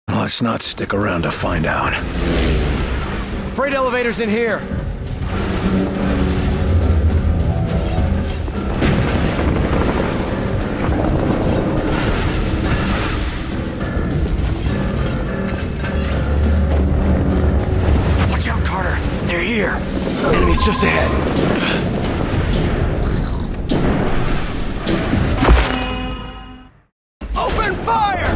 Let's not stick around to find out. Freight elevator's in here. Watch out, Carter. They're here. Enemies just ahead. Open fire!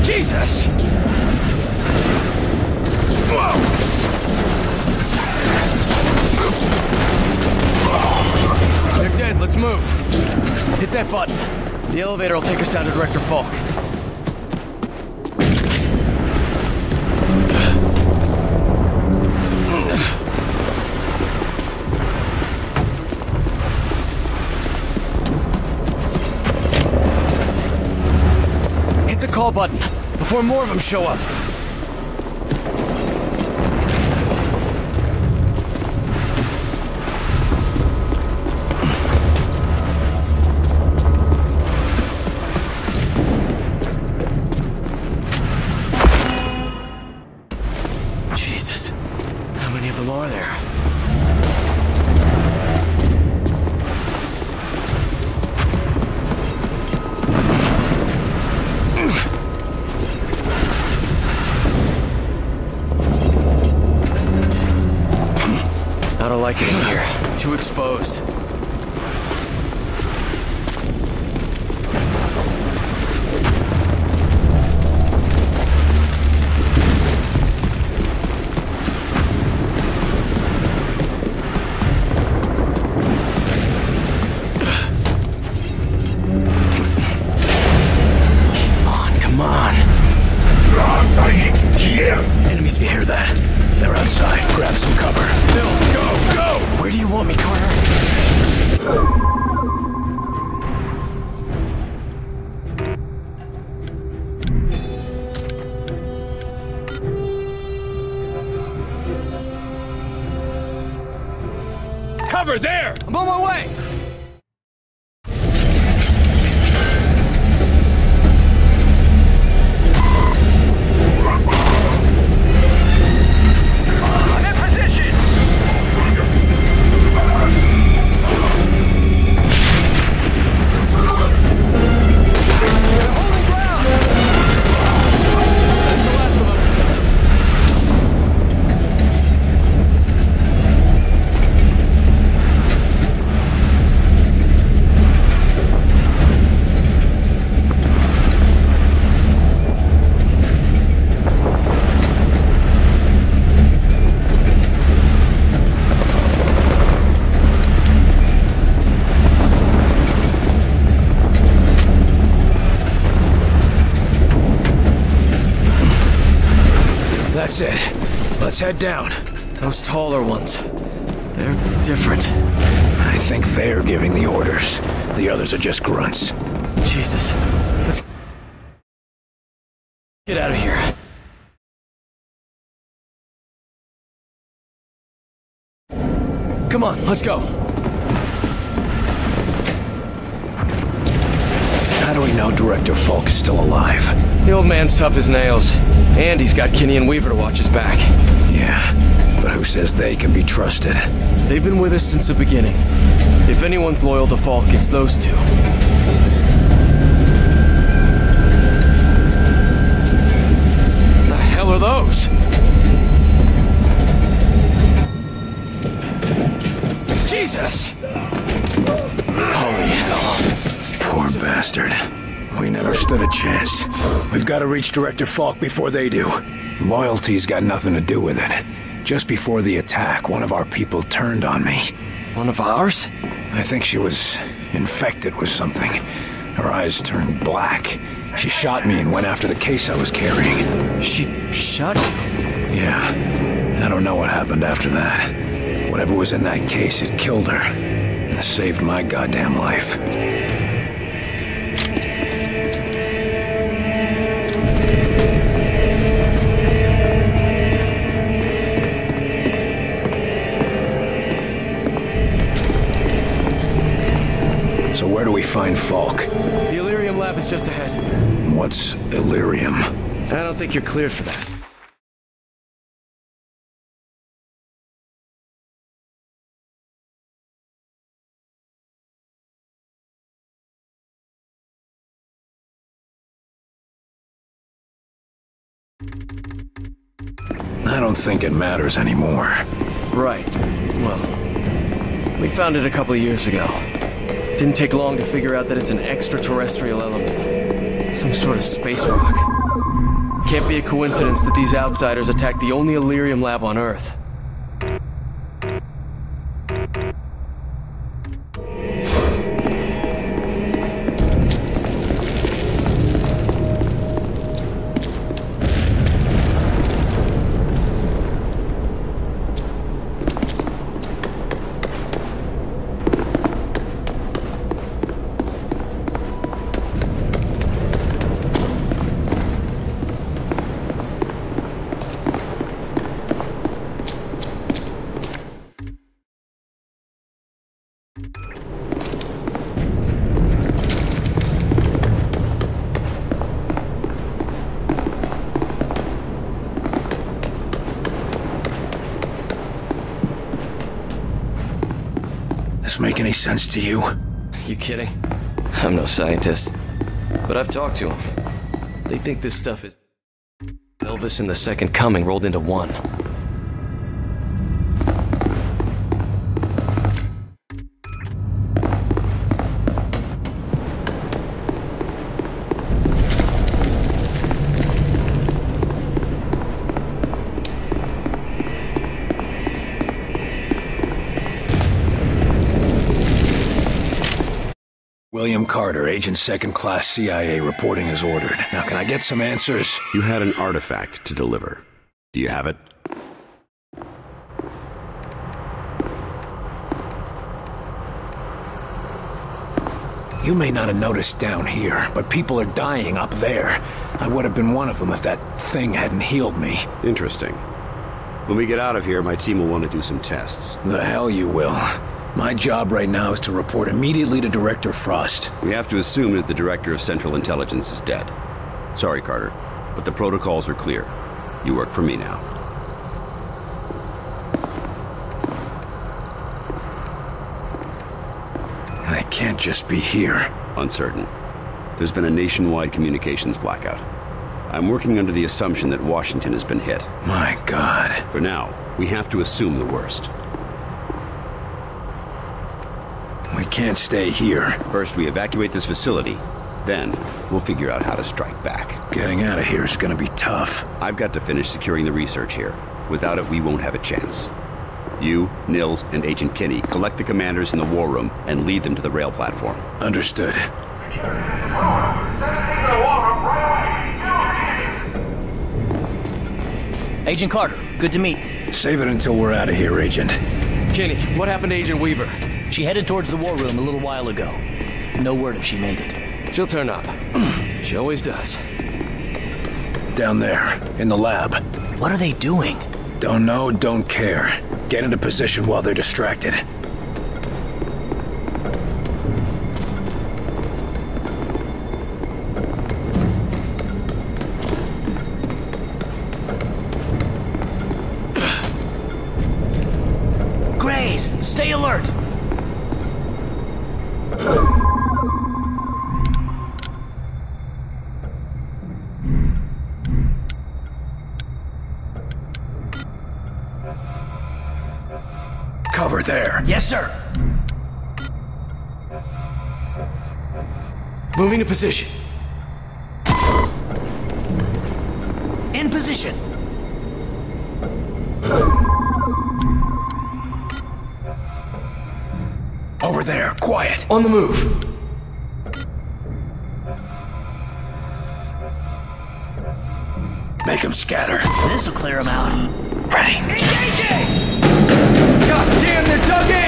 Jesus! Whoa! They're dead, let's move. Hit that button. The elevator will take us down to Director Falk. Hit the call button before more of them show up. Jesus, how many of them are there? I don't like it in here. Too exposed. Come on. Enemies, you hear that? They're outside. Grab some cover. Bill, go, go! Where do you want me, Carter? Cover there! I'm on my way! That's it. Let's head down. Those taller ones. They're different. I think they're giving the orders. The others are just grunts. Jesus. Let's get out of here. Come on, let's go. How do we know Director Falk is still alive? The old man's tough as nails. And he's got Kinney and Weaver to watch his back. Yeah, but who says they can be trusted? They've been with us since the beginning. If anyone's loyal to Falk, it's those two. We've got to reach Director Falk before they do. Loyalty's got nothing to do with it. Just before the attack, one of our people turned on me. One of ours? I think she was infected with something. Her eyes turned black. She shot me and went after the case I was carrying. She shot you? Yeah. I don't know what happened after that. Whatever was in that case, it killed her. And it saved my goddamn life. So where do we find Falk? The Illyrium lab is just ahead. What's Illyrium? I don't think you're cleared for that. I don't think it matters anymore. Right. Well, we found it a couple of years ago. Didn't take long to figure out that it's an extraterrestrial element. Some sort of space rock. Can't be a coincidence that these outsiders attacked the only Illyrium lab on Earth. This make any sense to you? You kidding? I'm no scientist. But I've talked to them. They think this stuff is Elvis and the Second Coming rolled into one. William Carter, Agent Second Class CIA, reporting as ordered. Now, can I get some answers? You had an artifact to deliver. Do you have it? You may not have noticed down here, but people are dying up there. I would have been one of them if that thing hadn't healed me. Interesting. When we get out of here, my team will want to do some tests. The hell you will. My job right now is to report immediately to Director Frost. We have to assume that the Director of Central Intelligence is dead. Sorry, Carter, but the protocols are clear. You work for me now. I can't just be here. Uncertain. There's been a nationwide communications blackout. I'm working under the assumption that Washington has been hit. My God. For now, we have to assume the worst. We can't stay here. First, we evacuate this facility. Then, we'll figure out how to strike back. Getting out of here is gonna be tough. I've got to finish securing the research here. Without it, we won't have a chance. You, Nils, and Agent Kinney collect the commanders in the war room and lead them to the rail platform. Understood. Agent Carter, good to meet. Save it until we're out of here, Agent. Kinney, what happened to Agent Weaver? She headed towards the war room a little while ago. No word if she made it. She'll turn up. She always does. Down there, in the lab. What are they doing? Don't know, don't care. Get into position while they're distracted. Grays, stay alert! Cover there. Yes, sir. Moving to position. In position. Over there, quiet. On the move. Make them scatter. This'll clear them out. Ready. Engaging! God damn, they're dug in!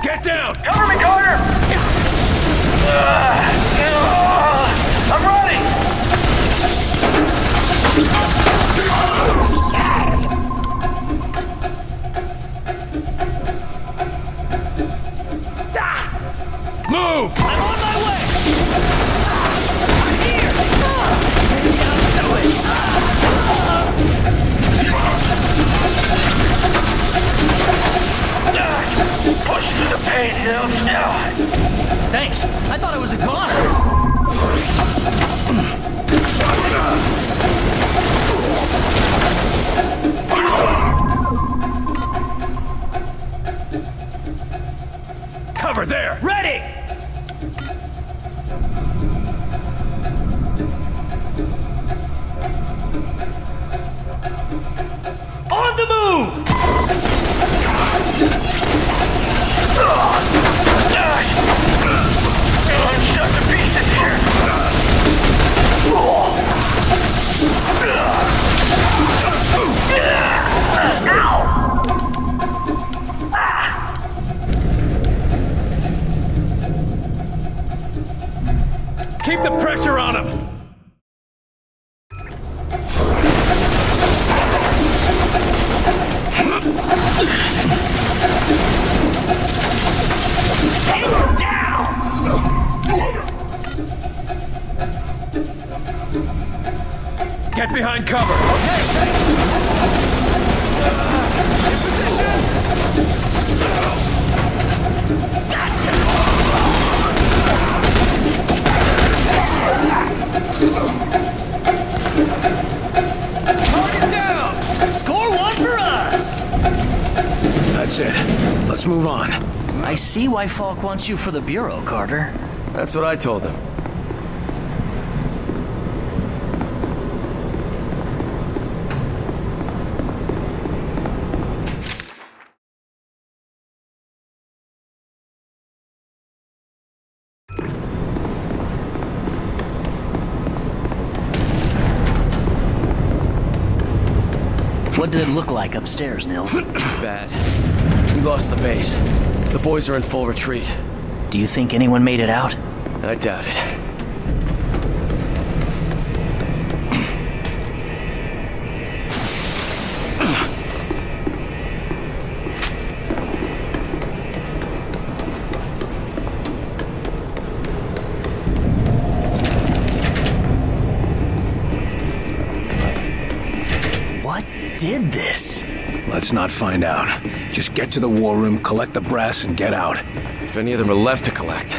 Get down! Cover me, Carter! I'm running! Move! I'm on my way! Here! Take me down to it! Push through the pain, Nils. Thanks. I thought I was a goner. Cover there! Ready! On the move! I'm shot to pieces here. Keep the pressure on him! It's down! Get behind cover! In position! Target down! Score one for us! That's it. Let's move on. I see why Falk wants you for the Bureau, Carter. That's what I told them. What did it look like upstairs, Nils? Bad. We lost the base. The boys are in full retreat. Do you think anyone made it out? I doubt it. What did this? Let's not find out. Just get to the war room, collect the brass, and get out. If any of them are left to collect.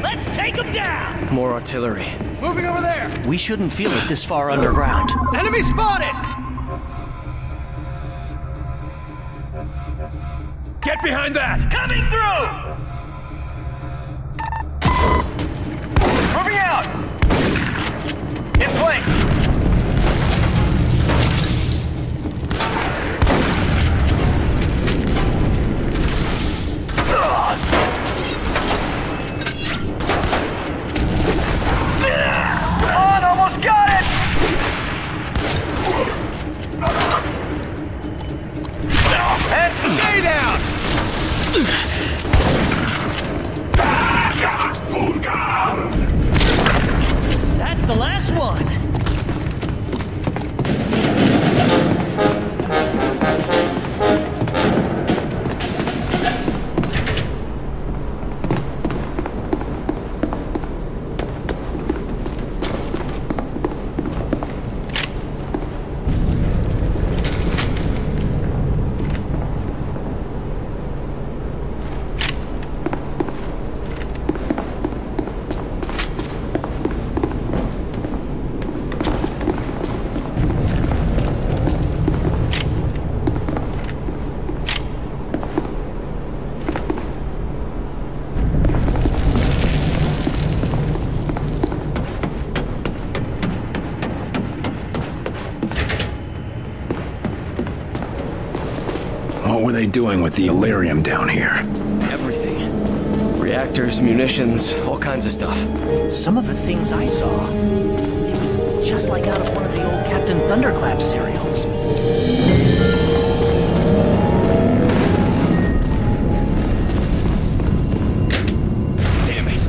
Let's take them down! More artillery. Moving over there! We shouldn't feel it this far underground. Enemy spotted! Get behind that! Coming through! Moving out! In place! On, almost got it! And stay down! That's the last one! they doing with the Illyrium down here? Everything. Reactors, munitions, all kinds of stuff. Some of the things I saw, it was just like out of one of the old Captain Thunderclap serials. Damn it.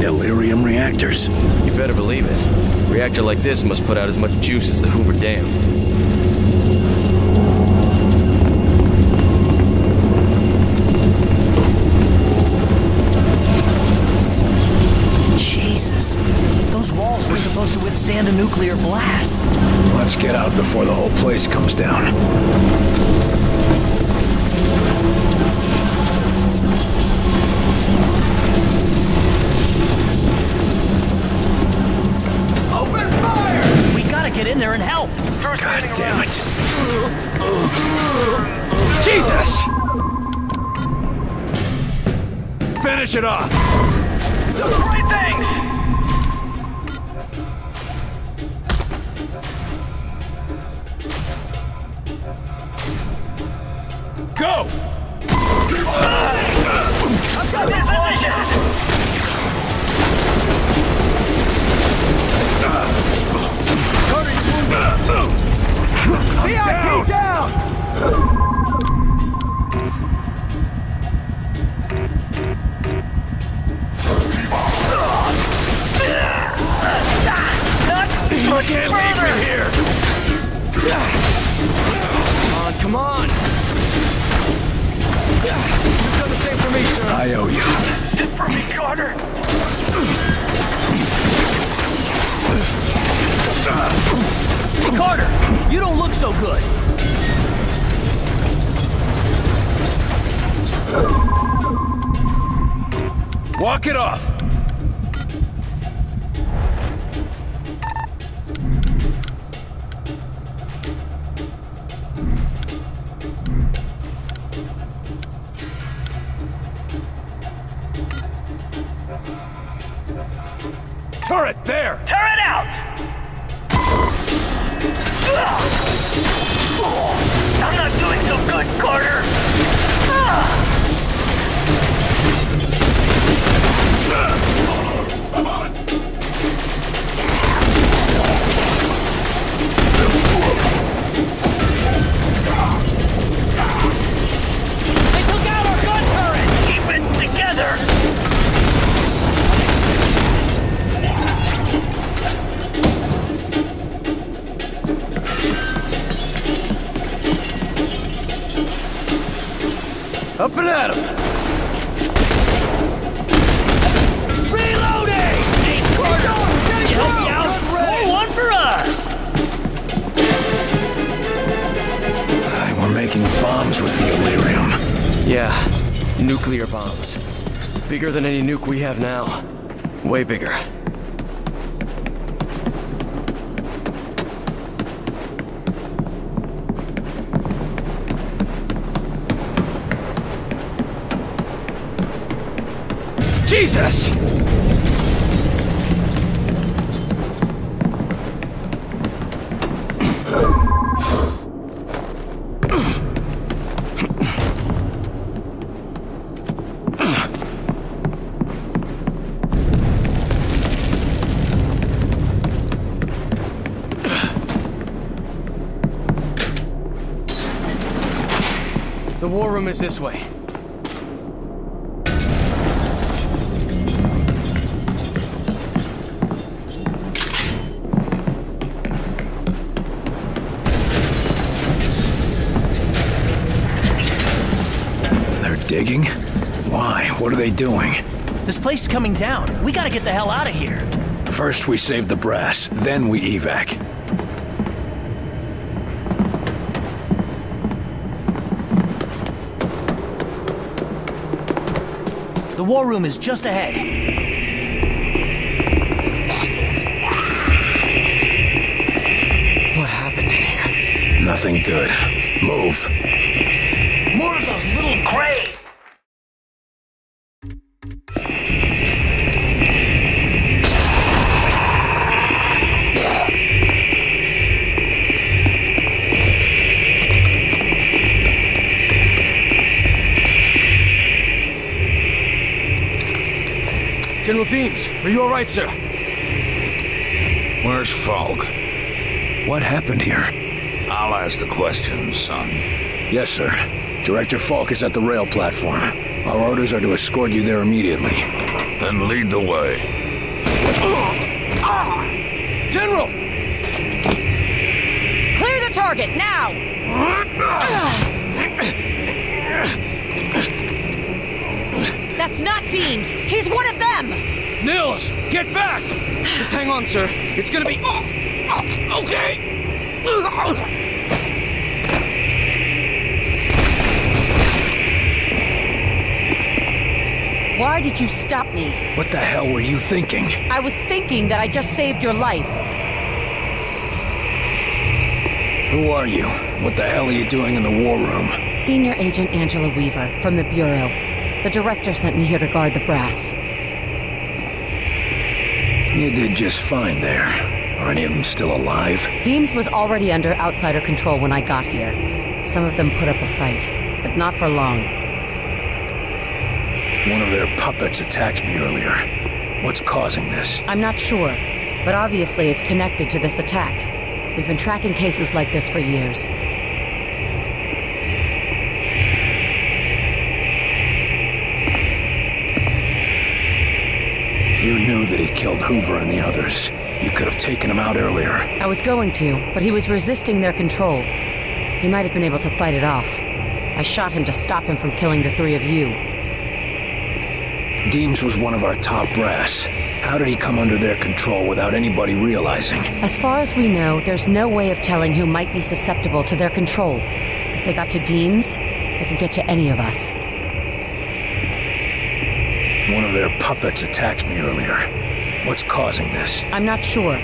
Illyrium reactors. You better believe it. A reactor like this must put out as much juice as the Hoover Dam. Jesus, those walls were supposed to withstand a nuclear blast. Let's get out before the whole place comes down. Open fire! We gotta get in there and help. God damn it. Jesus! Finish it off! Three things! Go! I've got this position! VIP down! You can't leave me here! Come on! You've done the same for me, sir. I owe you. For me, Carter! Hey, Carter, you don't look so good. Walk it off! Turret there! Turret out! I'm not doing so good, Carter! They took out our gun turret! Keep it together! Up and at him! Reloading! Hey, Carter! Can you help me out? Score one for us! We're making bombs with the Illyrium. Yeah, nuclear bombs. Bigger than any nuke we have now. Way bigger. Jesus! The war room is this way. Digging? Why? What are they doing? This place is coming down. We gotta get the hell out of here. First we save the brass, then we evac. The war room is just ahead. What happened in here? Nothing good. Move. More of those little graves! General Deems, are you alright, sir? Where's Falk? What happened here? I'll ask the questions, son. Yes, sir. Director Falk is at the rail platform. Our orders are to escort you there immediately. Then lead the way. General! Clear the target, now! That's not Deems! He's one of them! Nils, get back! Just hang on, sir. It's gonna be... okay. Why did you stop me? What the hell were you thinking? I was thinking that I just saved your life. Who are you? What the hell are you doing in the war room? Senior Agent Angela Weaver, from the Bureau. The director sent me here to guard the brass. You did just fine there. Are any of them still alive? Deems was already under outsider control when I got here. Some of them put up a fight, but not for long. One of their puppets attacked me earlier. What's causing this? I'm not sure, but obviously it's connected to this attack. We've been tracking cases like this for years. You knew that he killed Hoover and the others. You could have taken him out earlier. I was going to, but he was resisting their control. He might have been able to fight it off. I shot him to stop him from killing the three of you. Deems was one of our top brass. How did he come under their control without anybody realizing? As far as we know, there's no way of telling who might be susceptible to their control. If they got to Deems, they could get to any of us. One of their puppets attacked me earlier. What's causing this? I'm not sure,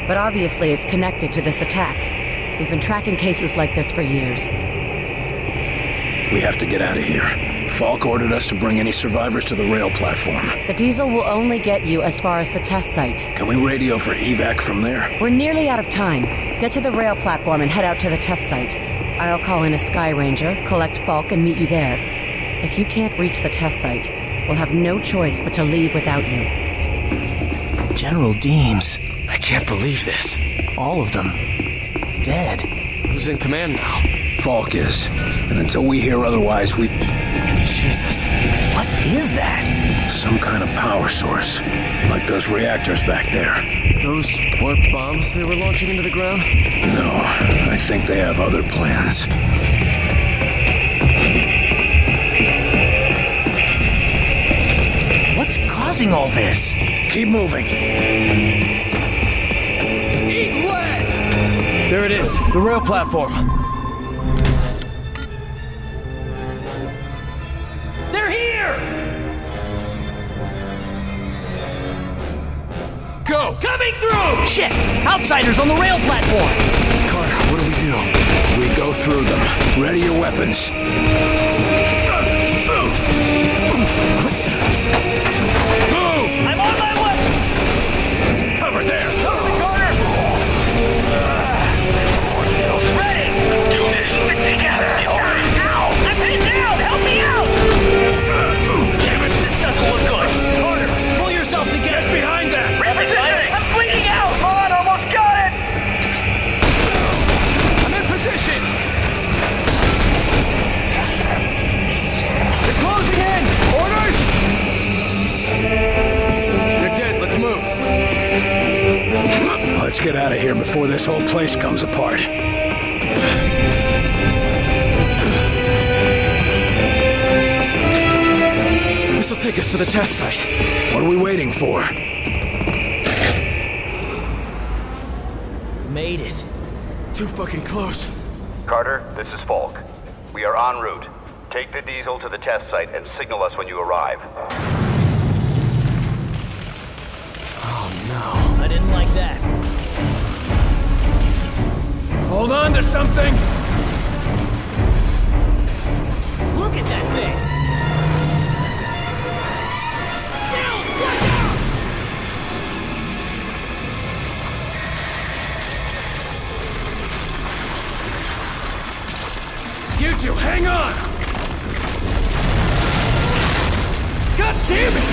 but obviously it's connected to this attack. We've been tracking cases like this for years. We have to get out of here. Falk ordered us to bring any survivors to the rail platform. The diesel will only get you as far as the test site. Can we radio for evac from there? We're nearly out of time. Get to the rail platform and head out to the test site. I'll call in a Sky Ranger, collect Falk, and meet you there. If you can't reach the test site, we'll have no choice but to leave without you. General Deems. I can't believe this. All of them. Dead. Who's in command now? Falk is. And until we hear otherwise, we... Jesus. What is that? Some kind of power source. Like those reactors back there. Those weren't bombs they were launching into the ground? No, I think they have other plans. What's causing all this? Keep moving. Eat lead! There it is, the rail platform. They're here! Go! Coming through! Shit! Outsiders on the rail platform! Carter, what do we do? We go through them. Ready your weapons. I'm on my way! Cover there! Cover me, Carter! Ready! Do this! Stick together! Ow! I'm pinned down! Help me out! Damn it! This doesn't look good! Carter, pull yourself together! Get behind that! Repositioning! I'm bleeding out! Hold on, almost got it! I'm in position! They're closing in! Orders! They're dead, let's move. Let's get out of here before this whole place comes apart. This'll take us to the test site. What are we waiting for? Made it. Too fucking close. Carter, this is Falk. We are en route. Take the diesel to the test site and signal us when you arrive. Oh no. I didn't like that. Hold on to something! Look at that thing! You two, hang on! God damn it!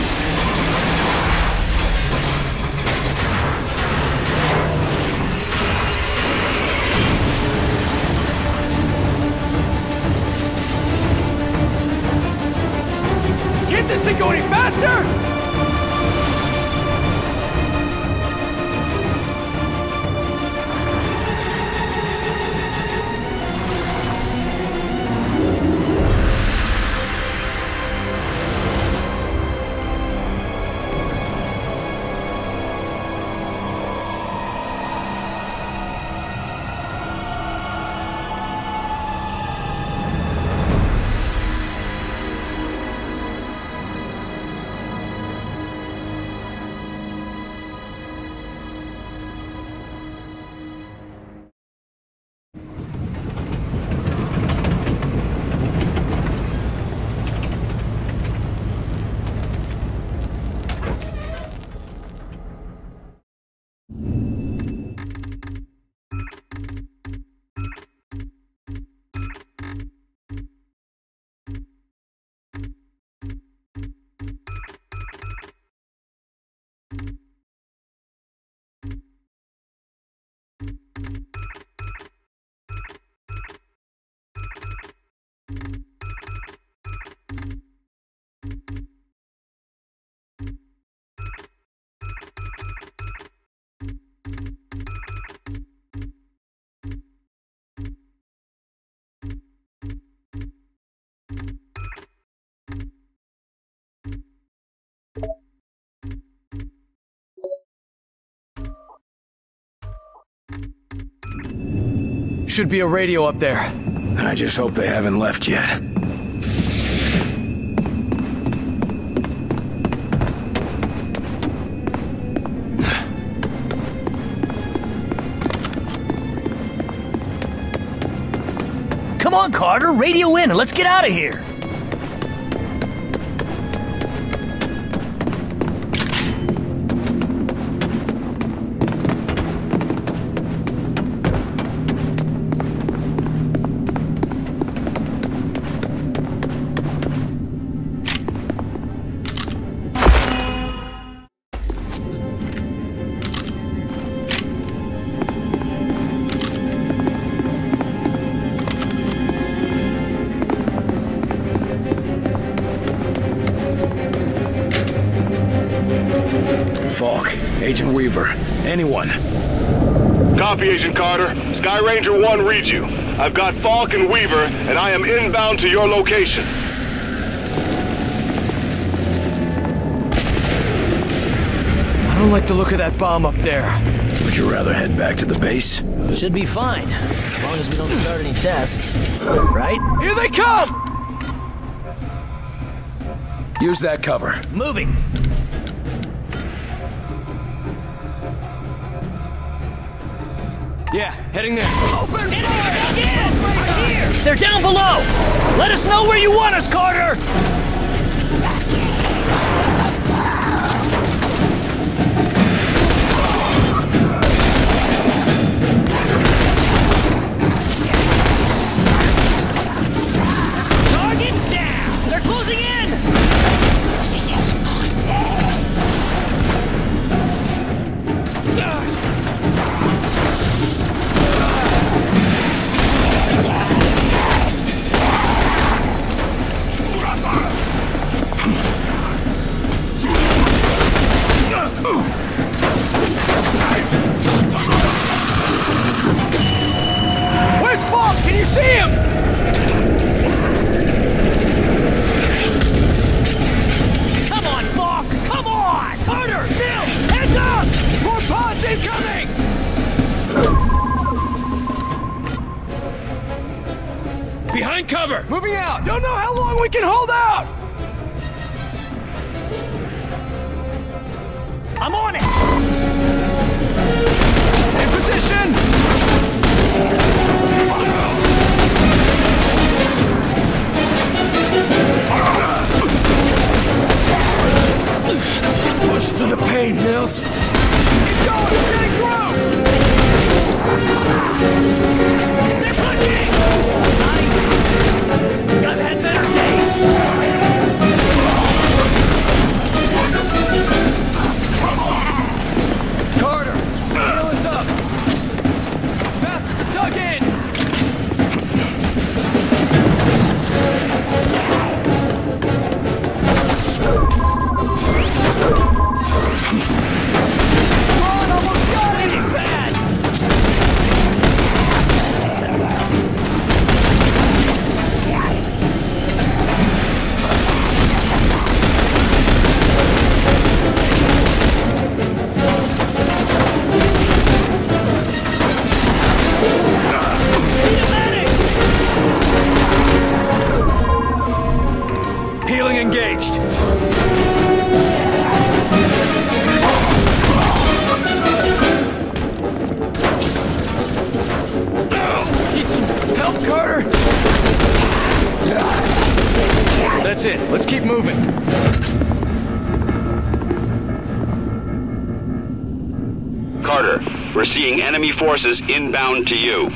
faster! Should be a radio up there. I just hope they haven't left yet. Come on, Carter, radio in and let's get out of here. Falk, Agent Weaver, anyone. Copy, Agent Carter. Sky Ranger 1 reads you. I've got Falk and Weaver, and I am inbound to your location. I don't like the look of that bomb up there. Would you rather head back to the base? Should be fine, as long as we don't start any tests. Right? Here they come! Use that cover. Moving. Yeah, heading there. Open fire! Again! Right here! They're down below! Let us know where you want us, Carter! Target down! They're closing in! Where's Falk? Can you see him? Come on, Falk! Come on! Carter! Bill! Heads up! More pods incoming! Behind cover! Moving out! Don't know how long we can hold out! I'm on it! In position! Push through the pain, Nils. Keep going! We're getting through! They're pushing! I've had better days! Carter, heal us up! That's it. Let's keep moving. Carter, we're seeing enemy forces inbound to you.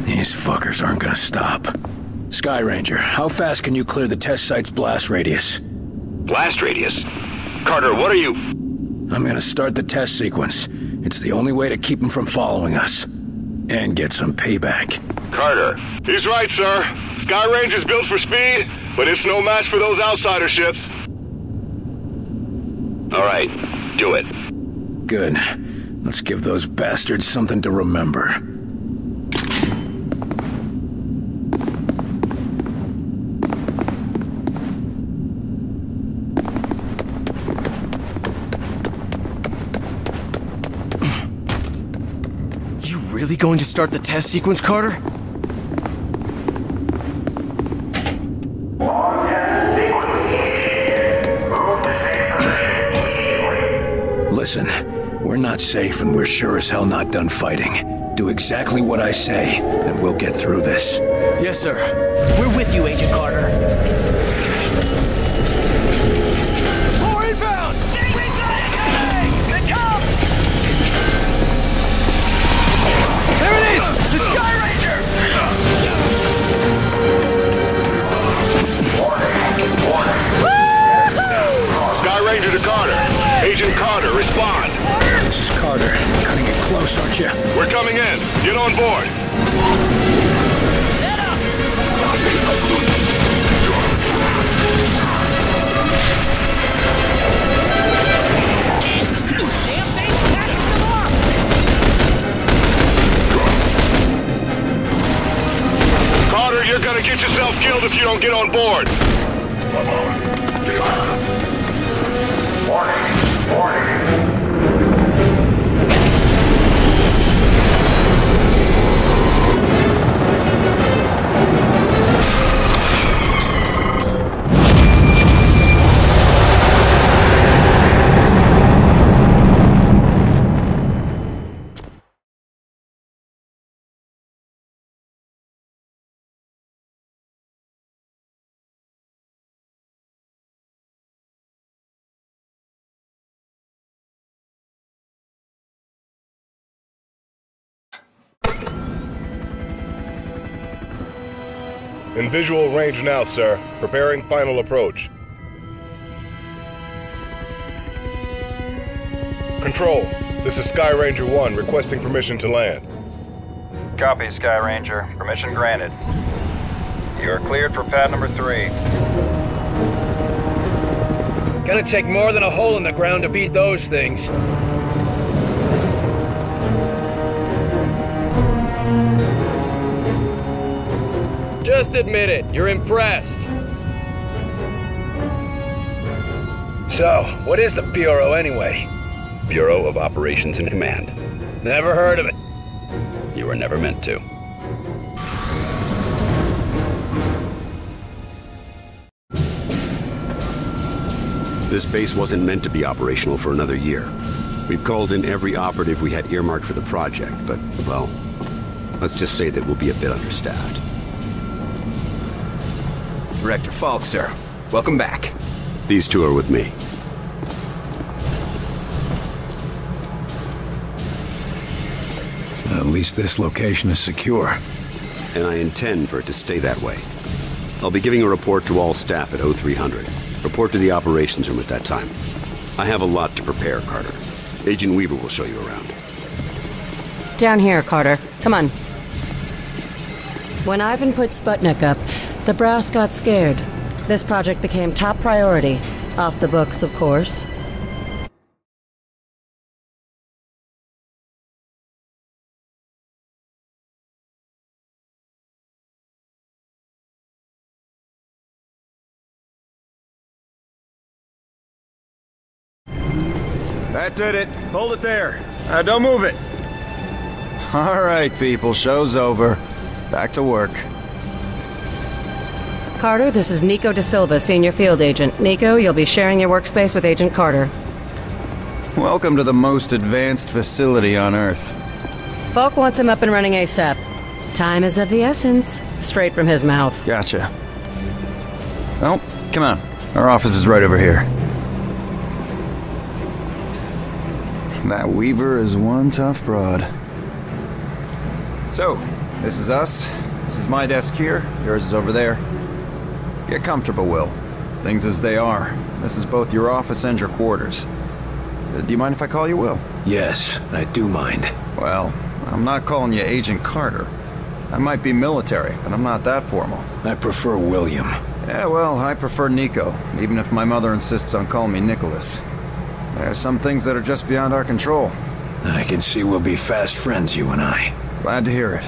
These fuckers aren't gonna stop. Sky Ranger, how fast can you clear the test site's blast radius? Blast radius? Carter, what are you... I'm gonna start the test sequence. It's the only way to keep them from following us. And get some payback. Carter. He's right, sir. Sky Ranger's built for speed, but it's no match for those outsider ships. All right, do it. Good. Let's give those bastards something to remember. You really going to start the test sequence, Carter? Listen, we're not safe and we're sure as hell not done fighting. Do exactly what I say, and we'll get through this. Yes, sir. We're with you, Agent Carter. More inbound! It comes! There it is! The Sky Ranger! Sky Ranger to Carter. Agent Carter, respond. This is Carter. Cutting it close, aren't you? We're coming in. Get on board. Set up! Damn thing, catching them off! Carter, you're gonna get yourself killed if you don't get on board. In visual range now, sir. Preparing final approach. Control, this is Sky Ranger 1 requesting permission to land. Copy, Sky Ranger. Permission granted. You are cleared for pad number 3. Gonna take more than a hole in the ground to beat those things. Just admit it, you're impressed. So, what is the Bureau anyway? Bureau of Operations and Command. Never heard of it. You were never meant to. This base wasn't meant to be operational for another year. We've called in every operative we had earmarked for the project, but, well, let's just say that we'll be a bit understaffed. Director Falk, sir. Welcome back. These two are with me. At least this location is secure. And I intend for it to stay that way. I'll be giving a report to all staff at 0300. Report to the operations room at that time. I have a lot to prepare, Carter. Agent Weaver will show you around. Down here, Carter. Come on. When Ivan put Sputnik up, the brass got scared. This project became top priority. Off the books, of course. That did it. Hold it there. Don't move it. All right, people. Show's over. Back to work. Carter, this is Nico Da Silva, Senior Field Agent. Nico, you'll be sharing your workspace with Agent Carter. Welcome to the most advanced facility on Earth. Falk wants him up and running ASAP. Time is of the essence. Straight from his mouth. Gotcha. Well, Come on. Our office is right over here. That Weaver is one tough broad. So, this is us. This is my desk here. Yours is over there. Get comfortable, Will. Things as they are. This is both your office and your quarters. Do you mind if I call you Will? Yes, I do mind. Well, I'm not calling you Agent Carter. I might be military, but I'm not that formal. I prefer William. Yeah, well, I prefer Nico, even if my mother insists on calling me Nicholas. There are some things that are just beyond our control. I can see we'll be fast friends, you and I. Glad to hear it.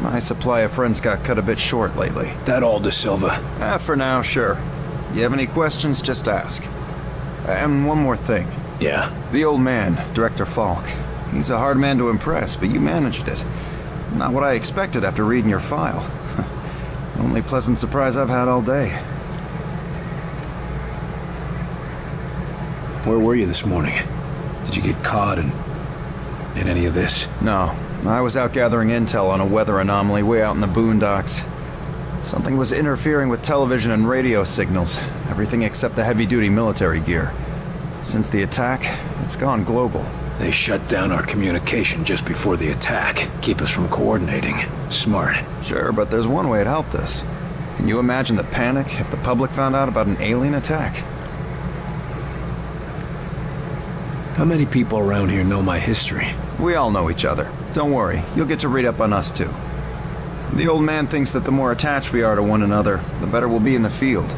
My supply of friends got cut a bit short lately. That all, De Silva? For now, sure. You have any questions, just ask. And one more thing. Yeah? The old man, Director Falk. He's a hard man to impress, but you managed it. Not what I expected after reading your file. Only pleasant surprise I've had all day. Where were you this morning? Did you get caught in any of this? No. I was out gathering intel on a weather anomaly way out in the boondocks. Something was interfering with television and radio signals. Everything except the heavy-duty military gear. Since the attack, it's gone global. They shut down our communication just before the attack. Keep us from coordinating. Smart. Sure, but there's one way it helped us. Can you imagine the panic if the public found out about an alien attack? How many people around here know my history? We all know each other. Don't worry, you'll get to read up on us too. The old man thinks that the more attached we are to one another, the better we'll be in the field.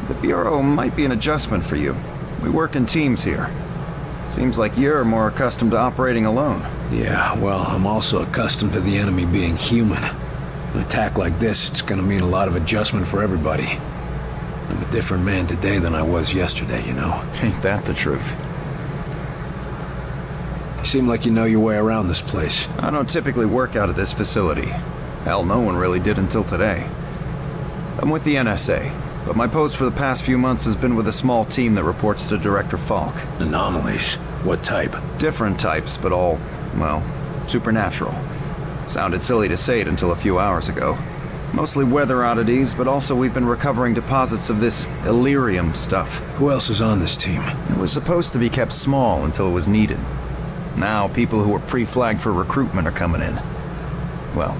The Bureau might be an adjustment for you. We work in teams here. Seems like you're more accustomed to operating alone. Yeah, well, I'm also accustomed to the enemy being human. An attack like this, it's gonna mean a lot of adjustment for everybody. I'm a different man today than I was yesterday, you know? Ain't that the truth? You seem like you know your way around this place. I don't typically work out of this facility. Hell, no one really did until today. I'm with the NSA, but my post for the past few months has been with a small team that reports to Director Falk. Anomalies? What type? Different types, but all, well, supernatural. Sounded silly to say it until a few hours ago. Mostly weather oddities, but also we've been recovering deposits of this Illyrium stuff. Who else is on this team? It was supposed to be kept small until it was needed. Now, people who were pre-flagged for recruitment are coming in. Well,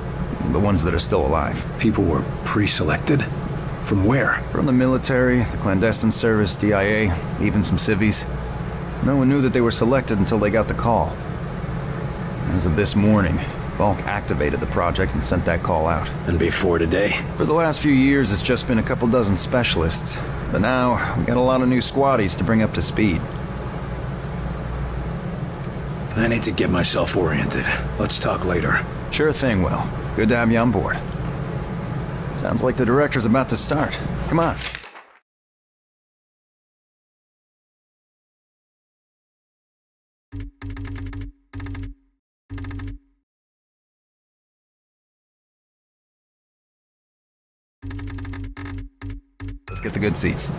the ones that are still alive. People were pre-selected? From where? From the military, the clandestine service, DIA, even some civvies. No one knew that they were selected until they got the call. As of this morning, Falk activated the project and sent that call out. And before today? For the last few years, it's just been a couple dozen specialists. But now, we got a lot of new squaddies to bring up to speed. I need to get myself oriented. Let's talk later. Sure thing, Will. Good to have you on board. Sounds like the director's about to start. Come on. Let's get the good seats.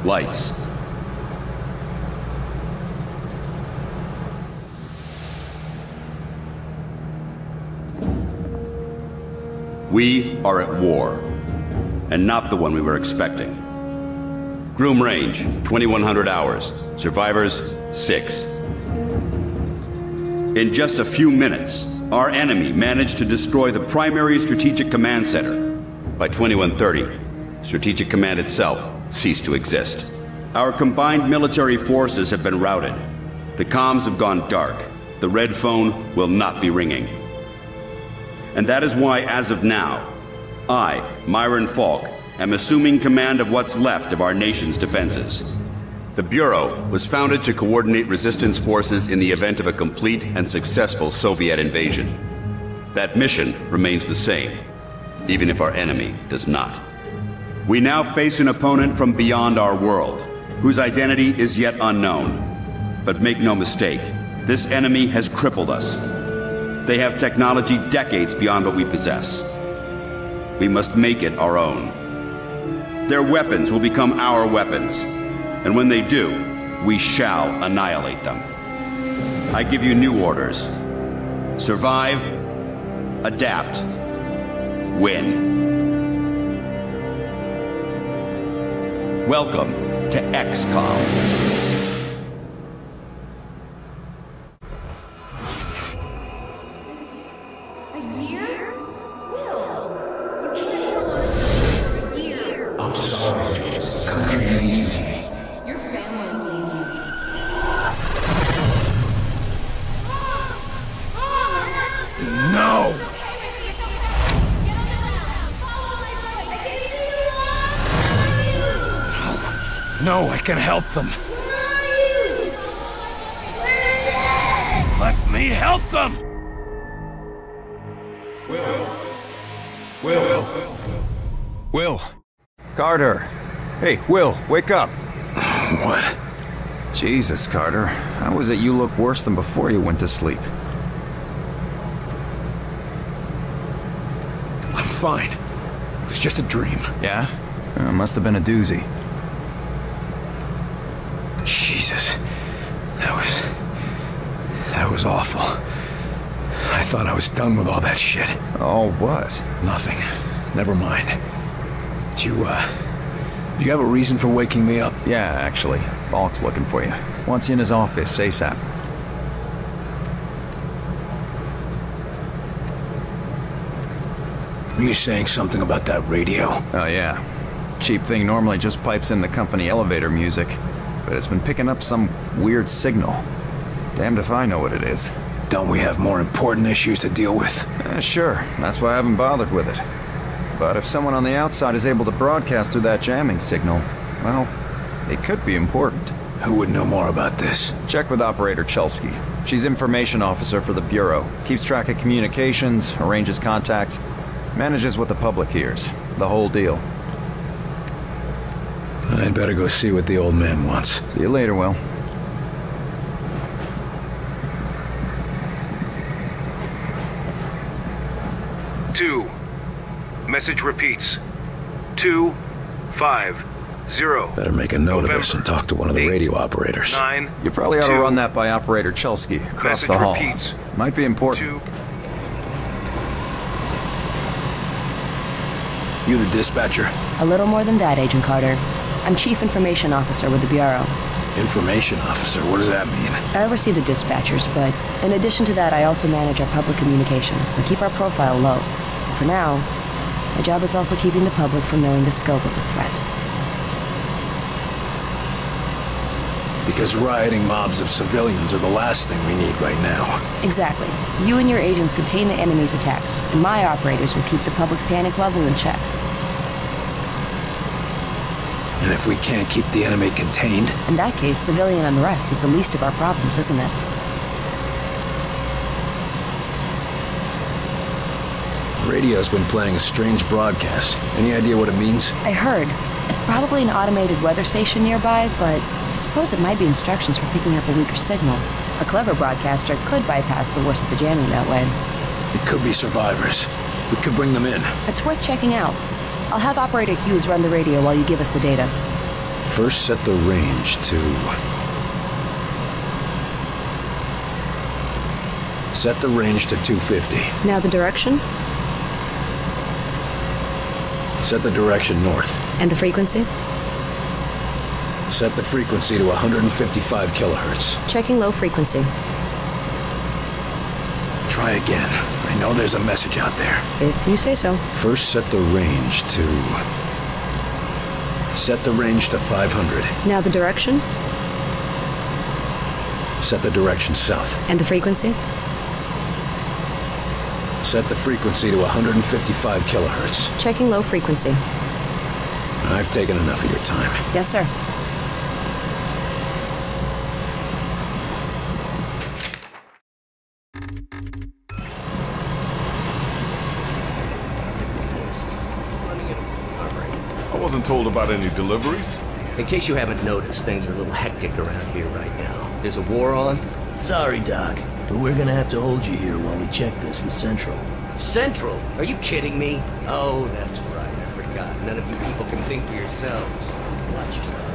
Lights. We are at war, and not the one we were expecting. Groom range, 2100 hours. Survivors, 6. In just a few minutes, our enemy managed to destroy the primary strategic command center. By 2130, Strategic Command itself ceased to exist. Our combined military forces have been routed. The comms have gone dark. The red phone will not be ringing. And that is why, as of now, I, Myron Falk, am assuming command of what's left of our nation's defenses. The Bureau was founded to coordinate resistance forces in the event of a complete and successful Soviet invasion. That mission remains the same, even if our enemy does not. We now face an opponent from beyond our world, whose identity is yet unknown. But make no mistake, this enemy has crippled us. They have technology decades beyond what we possess. We must make it our own. Their weapons will become our weapons. And when they do, we shall annihilate them. I give you new orders. Survive, adapt, win. Welcome to XCOM. No, I can help them. Let me help them! Will. Carter. Hey, Will, wake up. What? Jesus, Carter. How was it you look worse than before you went to sleep? I'm fine. It was just a dream. Yeah? Must have been a doozy. Jesus. That was awful. I thought I was done with all that shit. Oh, what? Nothing. Never mind. Did you have a reason for waking me up? Yeah, actually. Falk's looking for you. Wants you in his office, ASAP. Were you saying something about that radio? Oh, yeah. Cheap thing normally just pipes in the company elevator music, but it's been picking up some weird signal. Damned if I know what it is. Don't we have more important issues to deal with? Sure. That's why I haven't bothered with it. But if someone on the outside is able to broadcast through that jamming signal, well, it could be important. Who would know more about this? Check with Operator Chelsky. She's information officer for the Bureau. Keeps track of communications, arranges contacts, manages what the public hears. The whole deal. I'd better go see what the old man wants. See you later, Will. Two. Message repeats. 250. Better make a note of this and talk to one of the radio operators. 9. You probably ought to run that by Operator Chelsky across the hall. Repeats. Might be important. 2. You the dispatcher? A little more than that, Agent Carter. I'm Chief Information Officer with the Bureau. Information officer? What does that mean? I oversee the dispatchers, but in addition to that, I also manage our public communications and keep our profile low. And for now, my job is also keeping the public from knowing the scope of the threat. Because rioting mobs of civilians are the last thing we need right now. Exactly. You and your agents contain the enemy's attacks, and my operators will keep the public panic level in check. And if we can't keep the enemy contained? In that case, civilian unrest is the least of our problems, isn't it? The radio's been playing a strange broadcast. Any idea what it means? I heard. It's probably an automated weather station nearby, but I suppose it might be instructions for picking up a weaker signal. A clever broadcaster could bypass the worst of the jamming that way. It could be survivors. We could bring them in. It's worth checking out. I'll have Operator Hughes run the radio while you give us the data. First, set the range to... Set the range to 250. Now the direction? Set the direction north. And the frequency? Set the frequency to 155 kilohertz. Checking low frequency. Try again. I know there's a message out there. If you say so. First, set the range to... Set the range to 500. Now the direction? Set the direction south. And the frequency? Set the frequency to 155 kilohertz. Checking low frequency. I've taken enough of your time. Yes, sir. I wasn't told about any deliveries. In case you haven't noticed, things are a little hectic around here right now. There's a war on. Sorry, Doc. But we're gonna have to hold you here while we check this with Central. Central? Are you kidding me? Oh, that's right. I forgot. None of you people can think for yourselves. Watch yourself.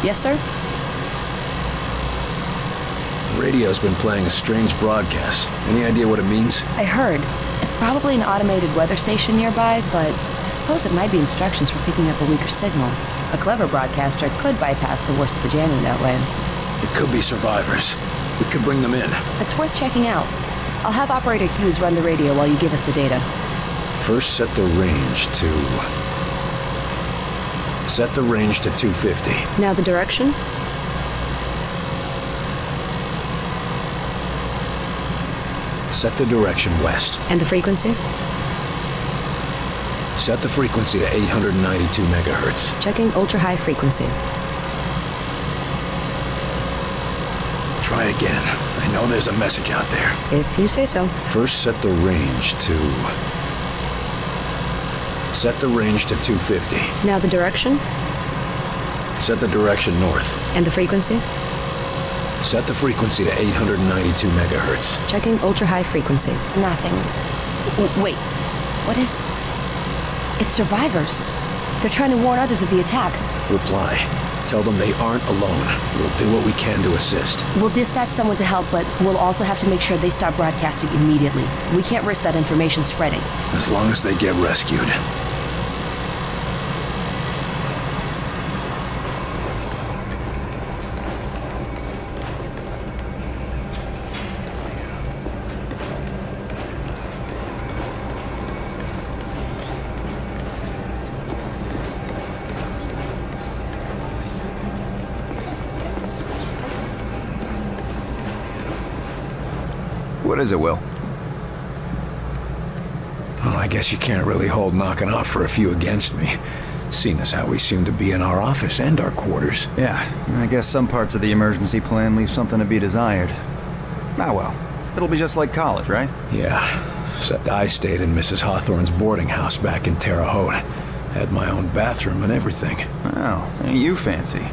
Yes, sir? The radio's been playing a strange broadcast. Any idea what it means? I heard. It's probably an automated weather station nearby, but I suppose it might be instructions for picking up a weaker signal. A clever broadcaster could bypass the worst of the jamming that way. It could be survivors. We could bring them in. It's worth checking out. I'll have Operator Hughes run the radio while you give us the data. First, set the range to... Set the range to 250. Now the direction? Set the direction west. And the frequency? Set the frequency to 892 megahertz. Checking ultra-high frequency. Try again. I know there's a message out there. If you say so. First, set the range to... Set the range to 250. Now the direction? Set the direction north. And the frequency? Set the frequency to 892 megahertz. Checking ultra-high frequency. Nothing. Wait. What is... It's survivors. They're trying to warn others of the attack. Reply. Tell them they aren't alone. We'll do what we can to assist. We'll dispatch someone to help, but we'll also have to make sure they stop broadcasting immediately. We can't risk that information spreading. As long as they get rescued. What is it, Will? Well, I guess you can't really hold knocking off for a few against me, seeing as how we seem to be in our office and our quarters. Yeah, I guess some parts of the emergency plan leave something to be desired. Ah well, it'll be just like college, right? Yeah, except I stayed in Mrs. Hawthorne's boarding house back in Terre Haute. Had my own bathroom and everything. Well, ain't you fancy?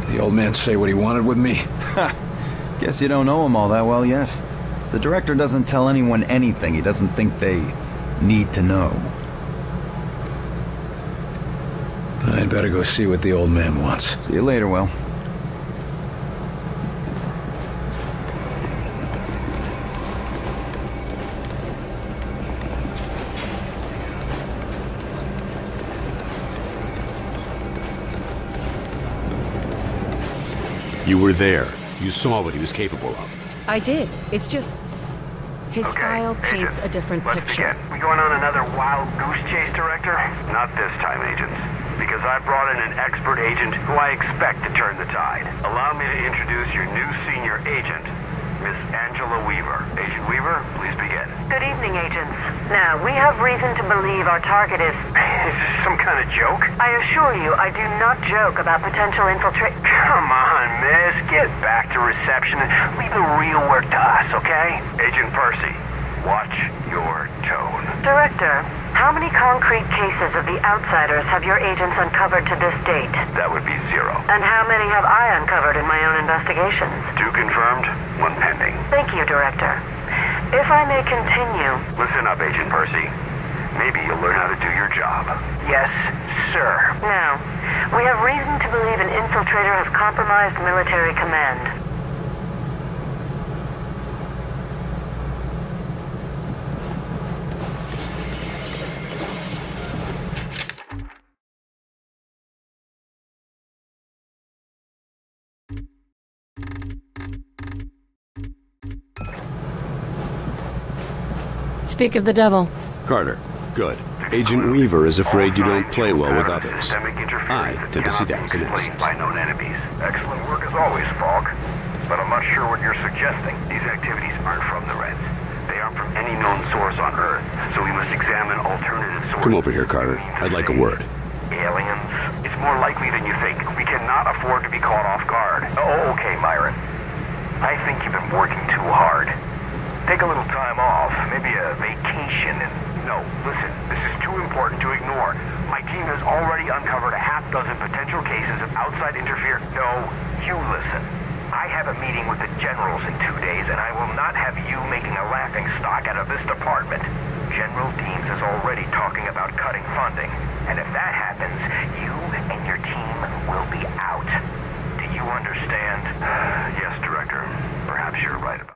The old man say what he wanted with me? Ha! Guess you don't know him all that well yet. The director doesn't tell anyone anything he doesn't think they need to know. I'd better go see what the old man wants. See you later, Will. You were there. You saw what he was capable of. I did. It's just... His file paints a different picture. We going on another wild goose chase, Director? Not this time, agents. Because I brought in an expert agent who I expect to turn the tide. Allow me to introduce your new senior agent, Miss Angela Weaver. Agent Weaver, please begin. Good evening, agents. Now, we have reason to believe our target is... Is this some kind of joke? I assure you, I do not joke about potential infiltrate... Come on, miss. Get back to reception and leave the real work to us, okay? Agent Percy, watch your tone. Director, how many concrete cases of the Outsiders have your agents uncovered to this date? That would be 0. And how many have I uncovered in my own investigations? 2 confirmed, 1 pending. Thank you, Director. If I may continue... Listen up, Agent Percy. Maybe you'll learn how to do your job. Yes, sir. Now, we have reason to believe an infiltrator has compromised military command. Speak of the devil. Carter, good. Agent Weaver is afraid you don't play well with others. I tend to see that as an asset. By known enemies. Excellent work as always, Falk. But I'm not sure what you're suggesting. These activities aren't from the Reds. They aren't from any known source on Earth, so we must examine alternative sources. Come over here, Carter. I'd like a word. Aliens? It's more likely than you think. We cannot afford to be caught off guard. Oh, okay, Myron. I think you've been working too hard. Take a little time off, maybe a vacation, and... No, listen, this is too important to ignore. My team has already uncovered a half dozen potential cases of outside interference. No, you listen. I have a meeting with the generals in 2 days, and I will not have you making a laughingstock out of this department. General Deems is already talking about cutting funding, and if that happens, you and your team will be out. Do you understand? Yes, Director. Perhaps you're right about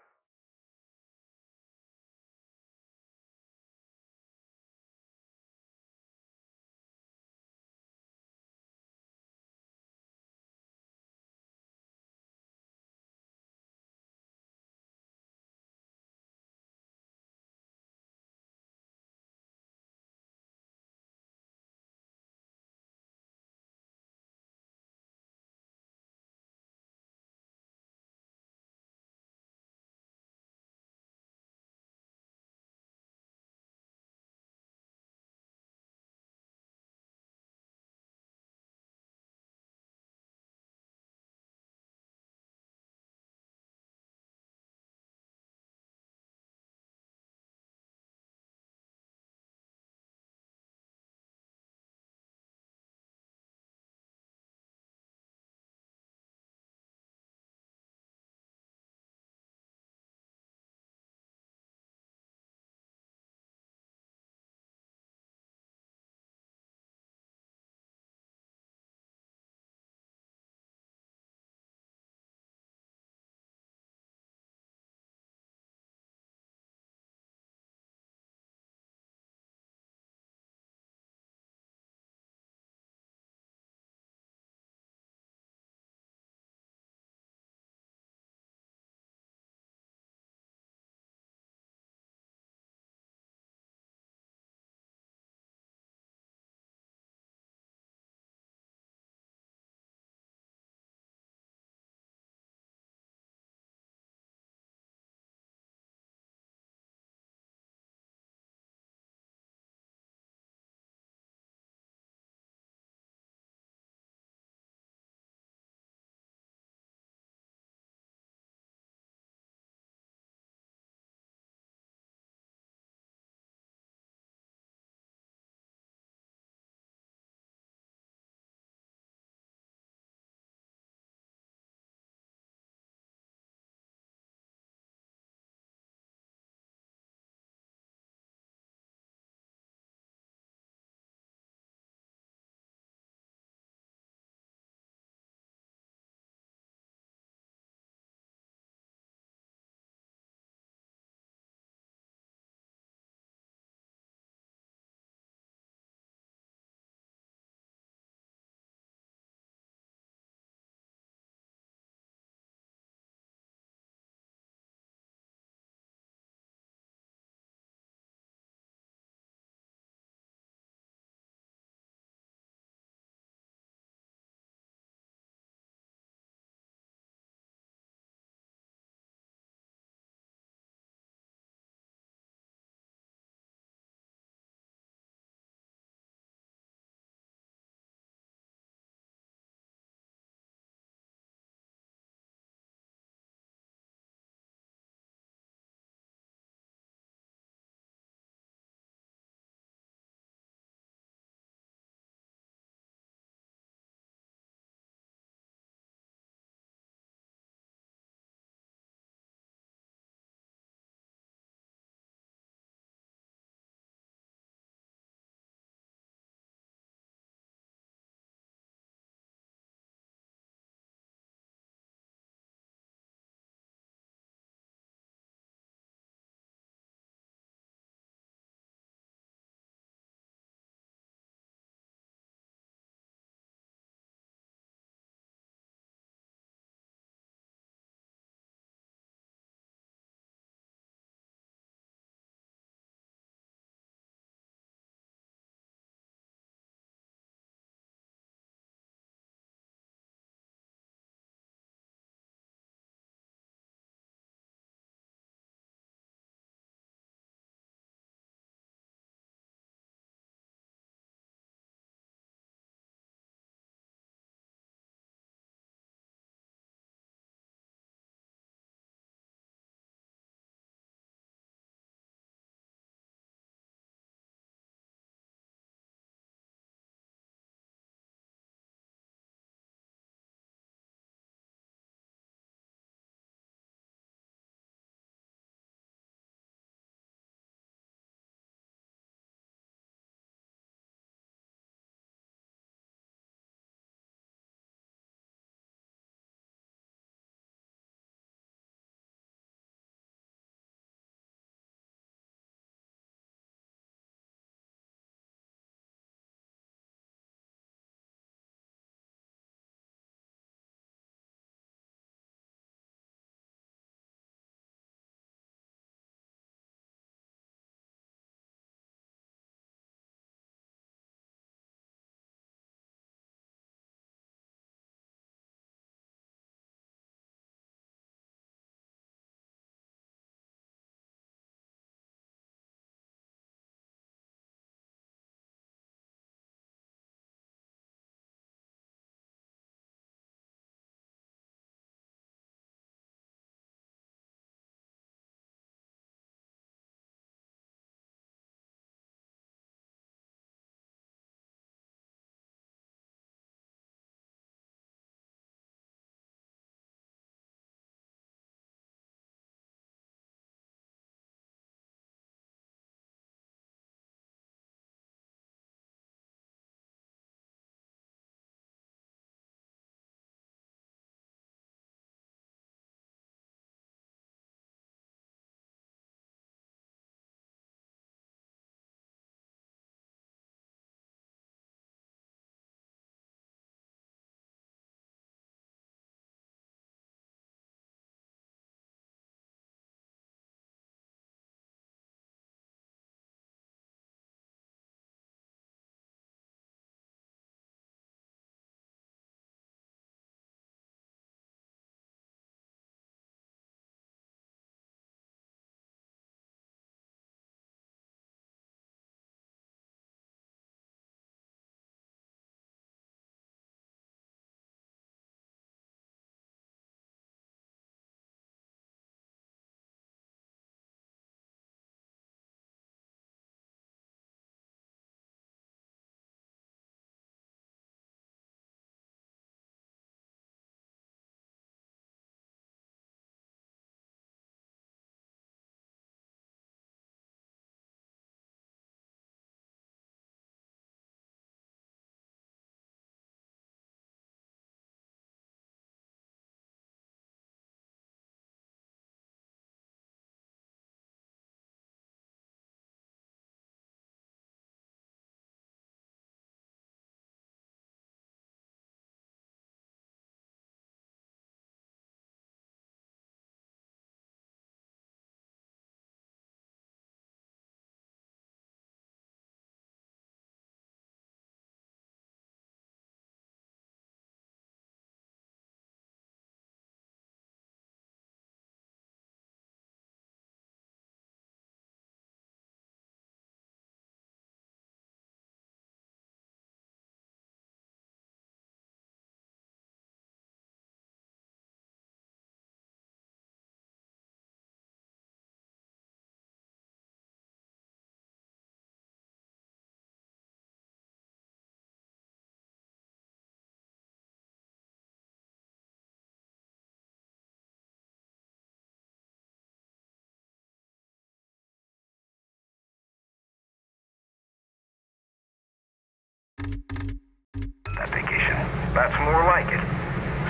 That's more like it.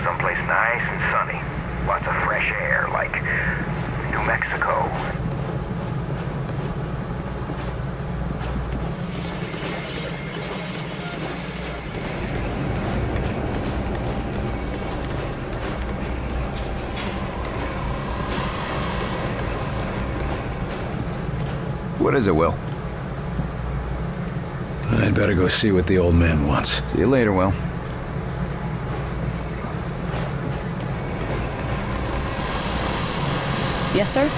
Someplace nice and sunny. Lots of fresh air, like New Mexico. What is it, Will? I'd better go see what the old man wants. See you later, Will. Yes, sir?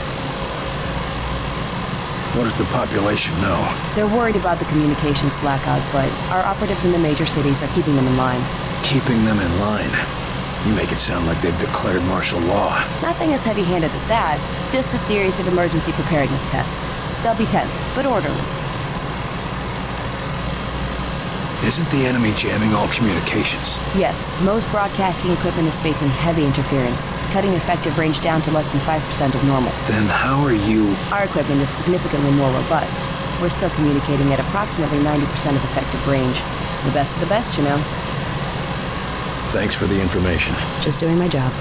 What does the population know? They're worried about the communications blackout, but our operatives in the major cities are keeping them in line. Keeping them in line? You make it sound like they've declared martial law. Nothing as heavy-handed as that, just a series of emergency preparedness tests. They'll be tense, but orderly. Isn't the enemy jamming all communications? Yes, most broadcasting equipment is facing heavy interference, cutting effective range down to less than 5% of normal. Then how are you... Our equipment is significantly more robust. We're still communicating at approximately 90% of effective range. The best of the best, you know. Thanks for the information. Just doing my job.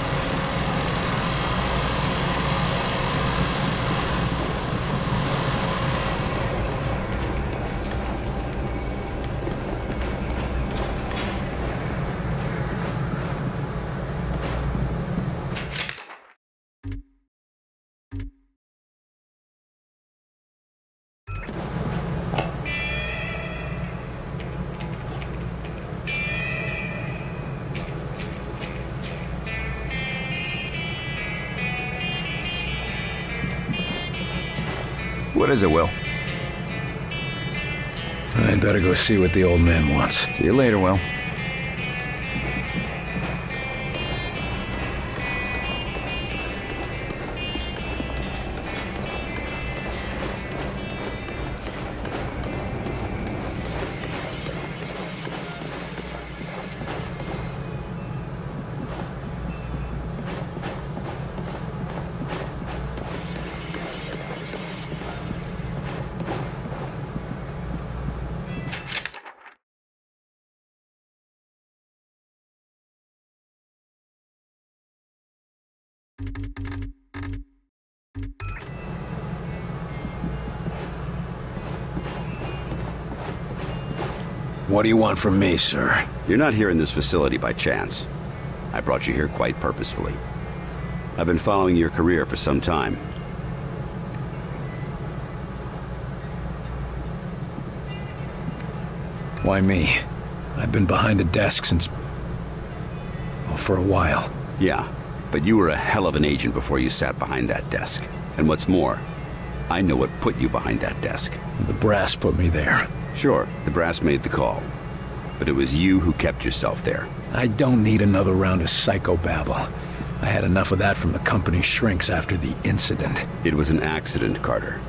What is it, Will? I'd better go see what the old man wants. See you later, Will. What do you want from me, sir? You're not here in this facility by chance. I brought you here quite purposefully. I've been following your career for some time. Why me? I've been behind a desk since... well, for a while. Yeah, but you were a hell of an agent before you sat behind that desk. And what's more, I know what put you behind that desk. The brass put me there. Sure, the brass made the call. But it was you who kept yourself there. I don't need another round of psychobabble. I had enough of that from the company's shrinks after the incident. It was an accident, Carter.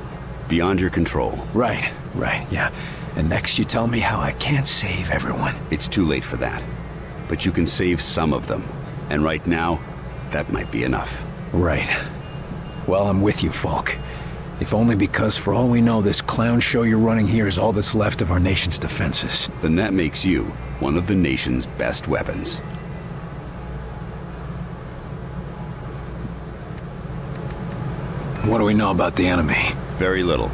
Beyond your control. Right, yeah. And next you tell me how I can't save everyone. It's too late for that. But you can save some of them. And right now, that might be enough. Right. Well, I'm with you, Falk. If only because, for all we know, this clown show you're running here is all that's left of our nation's defenses. Then that makes you one of the nation's best weapons. What do we know about the enemy? Very little.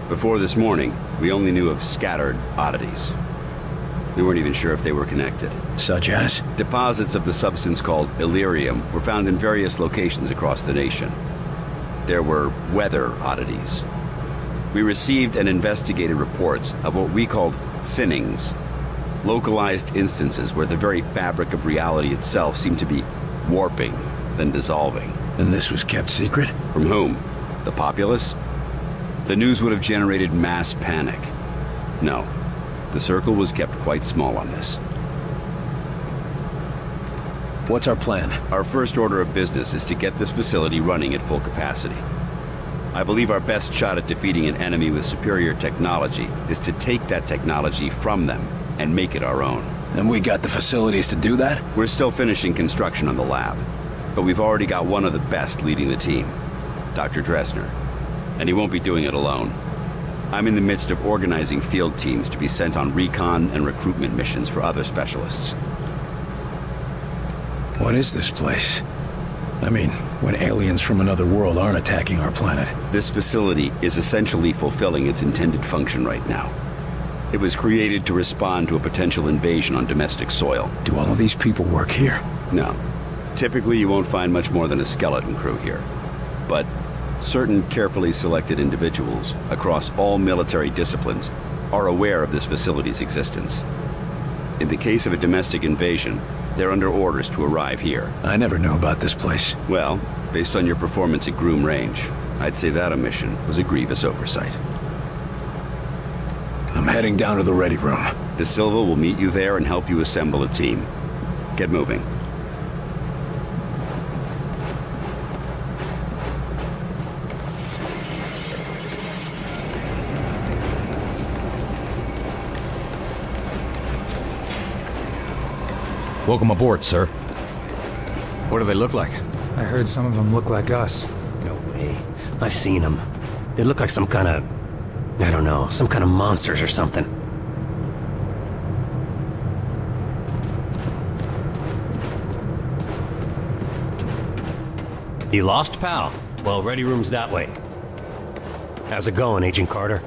Before this morning, we only knew of scattered oddities. We weren't even sure if they were connected. Such as? Deposits of the substance called Illyrium were found in various locations across the nation. There were weather oddities. We received and investigated reports of what we called thinnings. Localized instances where the very fabric of reality itself seemed to be warping, then dissolving. And this was kept secret? From whom? The populace? The news would have generated mass panic. No, the circle was kept quite small on this. What's our plan? Our first order of business is to get this facility running at full capacity. I believe our best shot at defeating an enemy with superior technology is to take that technology from them and make it our own. And we got the facilities to do that? We're still finishing construction on the lab, but we've already got one of the best leading the team, Dr. Dresner. And he won't be doing it alone. I'm in the midst of organizing field teams to be sent on recon and recruitment missions for other specialists. What is this place? I mean, when aliens from another world aren't attacking our planet. This facility is essentially fulfilling its intended function right now. It was created to respond to a potential invasion on domestic soil. Do all of these people work here? No. Typically, you won't find much more than a skeleton crew here. But certain carefully selected individuals across all military disciplines are aware of this facility's existence. In the case of a domestic invasion, they're under orders to arrive here. I never knew about this place. Well, based on your performance at Groom Range, I'd say that omission was a grievous oversight. I'm heading down to the ready room. De Silva will meet you there and help you assemble a team. Get moving. Welcome aboard, sir. What do they look like? I heard some of them look like us. No way. I've seen them. They look like some kind of... I don't know, some kind of monsters or something. You lost, pal? Well, ready room's that way. How's it going, Agent Carter?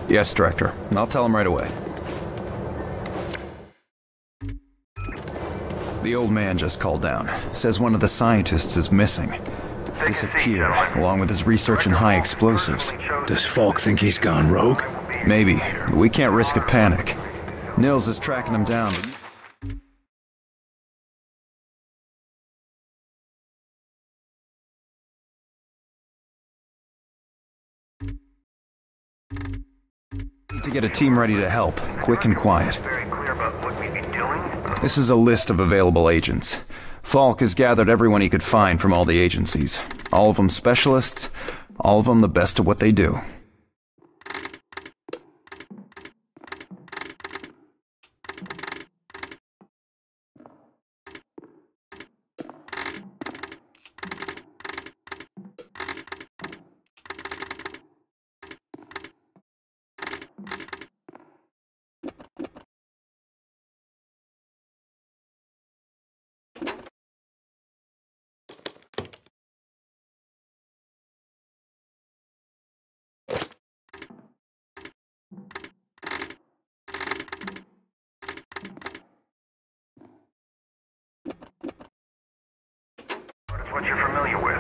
Yes, Director. I'll tell him right away. The old man just called down. Says one of the scientists is missing. Disappeared, along with his research in high explosives. Does Falk think he's gone rogue? Maybe, but we can't risk a panic. Nils is tracking him down. Need to get a team ready to help, quick and quiet. This is a list of available agents. Falk has gathered everyone he could find from all the agencies. All of them specialists, all of them the best at what they do. What you're familiar with.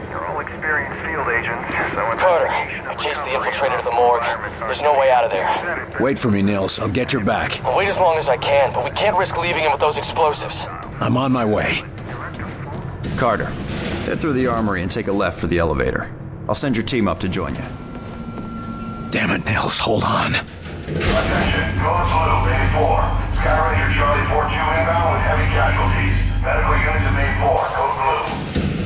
You're all experienced field agents, so... Carter, I chased the infiltrator to the morgue. There's no way out of there. Wait for me, Nils. I'll get your back. I'll wait as long as I can, but we can't risk leaving him with those explosives. I'm on my way. Carter, head through the armory and take a left for the elevator. I'll send your team up to join you. Damn it, Nils. Hold on. Attention, Code Blue, Main 4. Sky Ranger Charlie 4-2 inbound with heavy casualties. Medical units at Main 4, Code Blue.